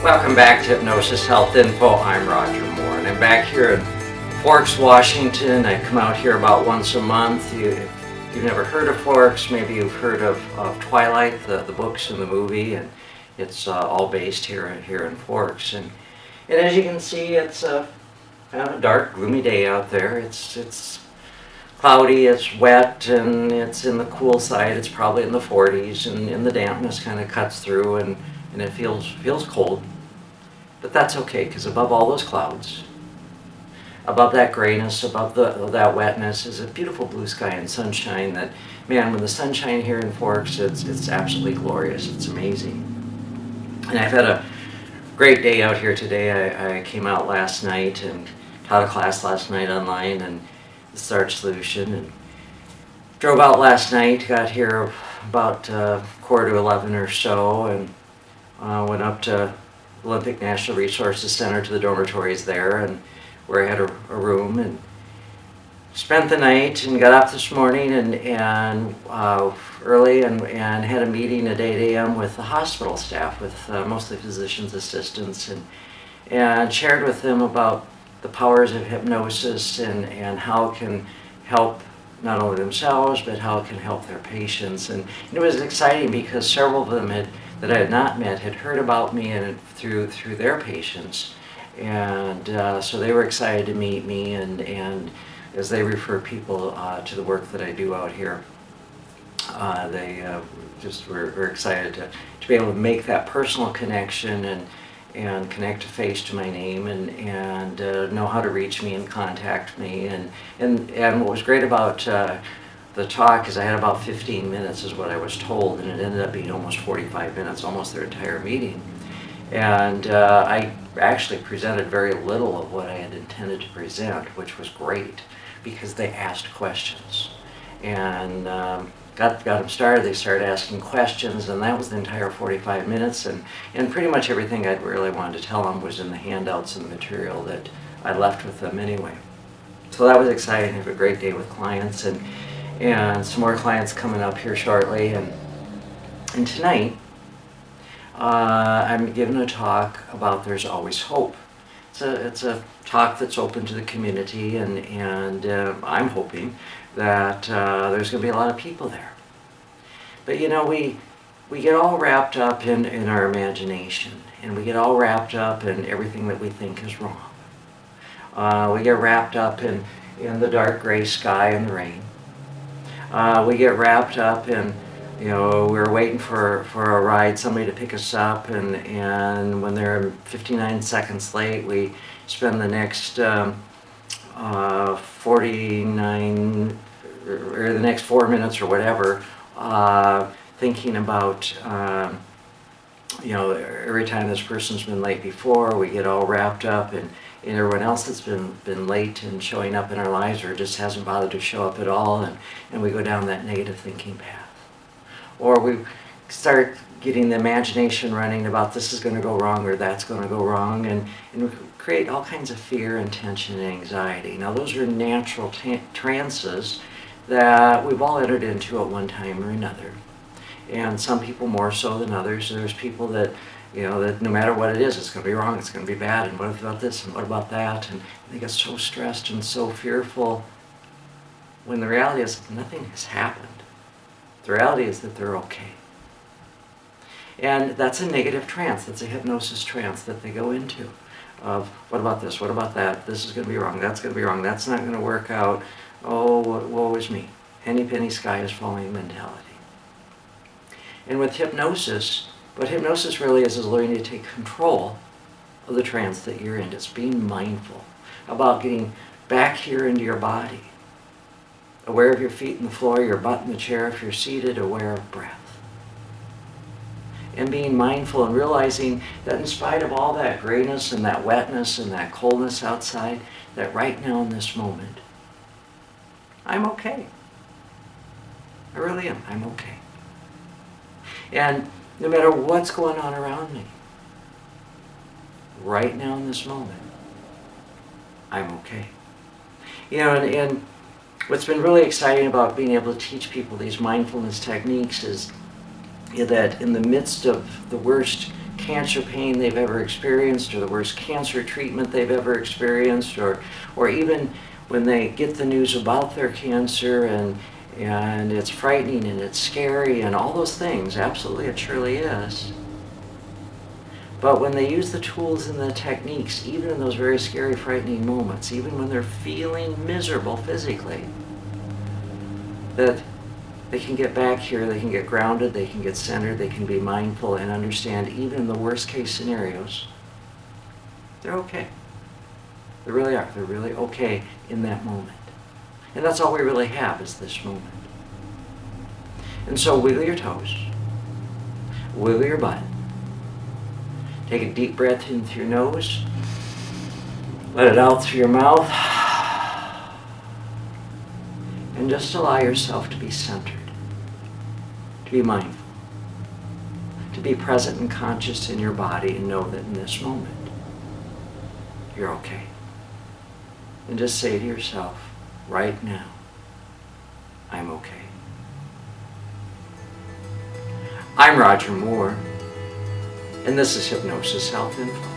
Welcome back to Hypnosis Health Info. I'm Roger Moore, and I'm back here in Forks, Washington. I come out here about once a month. If you've never heard of Forks, maybe you've heard of Twilight, the books and the movie, and it's all based here in Forks. And as you can see, it's kind of a dark, gloomy day out there. It's cloudy, it's wet, and it's in the cool side. It's probably in the 40s, and the dampness kind of cuts through, and it feels cold. But that's okay, because above all those clouds, above that grayness, above that wetness, is a beautiful blue sky and sunshine that, man, when the sunshine here in Forks, it's absolutely glorious. It's amazing. And I've had a great day out here today. I came out last night and taught a class last night online and the starch solution, and drove out last night, got here about 10:45 or so, and went up to Olympic National Resources Center to the dormitories there, and where I had a room, and spent the night and got up this morning and early and had a meeting at 8 a.m. with the hospital staff, with mostly physicians' assistants, and shared with them about the powers of hypnosis and how it can help not only themselves, but how it can help their patients. And it was exciting because several of them that I had not met had heard about me and through their patients, and so they were excited to meet me, and as they refer people to the work that I do out here, they just were excited to be able to make that personal connection and connect a face to my name and know how to reach me and contact me. And what was great about the talk is I had about 15 minutes is what I was told, and it ended up being almost 45 minutes, almost their entire meeting. And I actually presented very little of what I had intended to present, which was great because they asked questions. And got them started. They started asking questions, and that was the entire 45 minutes. And pretty much everything I really wanted to tell them was in the handouts and the material that I left with them anyway. So that was exciting. I have a great day with clients, and some more clients coming up here shortly. And tonight, I'm giving a talk about There's Always Hope. It's a talk that's open to the community, and I'm hoping that there's going to be a lot of people there. But you know, we get all wrapped up in our imagination, and we get all wrapped up in everything that we think is wrong. We get wrapped up in the dark gray sky and the rain. We get wrapped up in, we're waiting for a ride, somebody to pick us up, and when they're 59 seconds late, we spend the next 49 or the next 4 minutes or whatever thinking about, every time this person's been late before. We get all wrapped up in everyone else that's been late and showing up in our lives, or just hasn't bothered to show up at all, and we go down that negative thinking path. Or we start getting the imagination running about this is going to go wrong or that's going to go wrong, and we create all kinds of fear and tension and anxiety. Now those are natural trances that we've all entered into at one time or another. And some people more so than others. There's people that, that no matter what it is, it's going to be wrong, it's going to be bad, and what about this, and what about that? And they get so stressed and so fearful, when the reality is nothing has happened. The reality is that they're okay. And that's a negative trance. That's a hypnosis trance that they go into. Of, what about this? What about that? This is going to be wrong. That's going to be wrong. That's not going to work out. Oh, woe is me. Henny penny sky is falling mentality. And with hypnosis, what hypnosis really is learning to take control of the trance that you're in. It's being mindful about getting back here into your body. Aware of your feet in the floor, your butt in the chair if you're seated, aware of breath. And being mindful and realizing that in spite of all that grayness and that wetness and that coldness outside, that right now in this moment, I'm okay. I really am. I'm okay. And no matter what's going on around me, right now in this moment, I'm okay. And what's been really exciting about being able to teach people these mindfulness techniques is that in the midst of the worst cancer pain they've ever experienced, or the worst cancer treatment they've ever experienced, or even when they get the news about their cancer and it's frightening and it's scary and all those things. Absolutely, it surely is. But when they use the tools and the techniques, even in those very scary, frightening moments, even when they're feeling miserable physically, that they can get back here, they can get grounded, they can get centered, they can be mindful and understand even in the worst case scenarios, they're okay. They really are. They're really okay in that moment. And that's all we really have is this moment. And so wiggle your toes, wiggle your butt. Take a deep breath in through your nose, let it out through your mouth, and just allow yourself to be centered, to be mindful, to be present and conscious in your body and know that in this moment, you're okay. And just say to yourself, right now, I'm okay. I'm Roger Moore, and this is Hypnosis Health Info.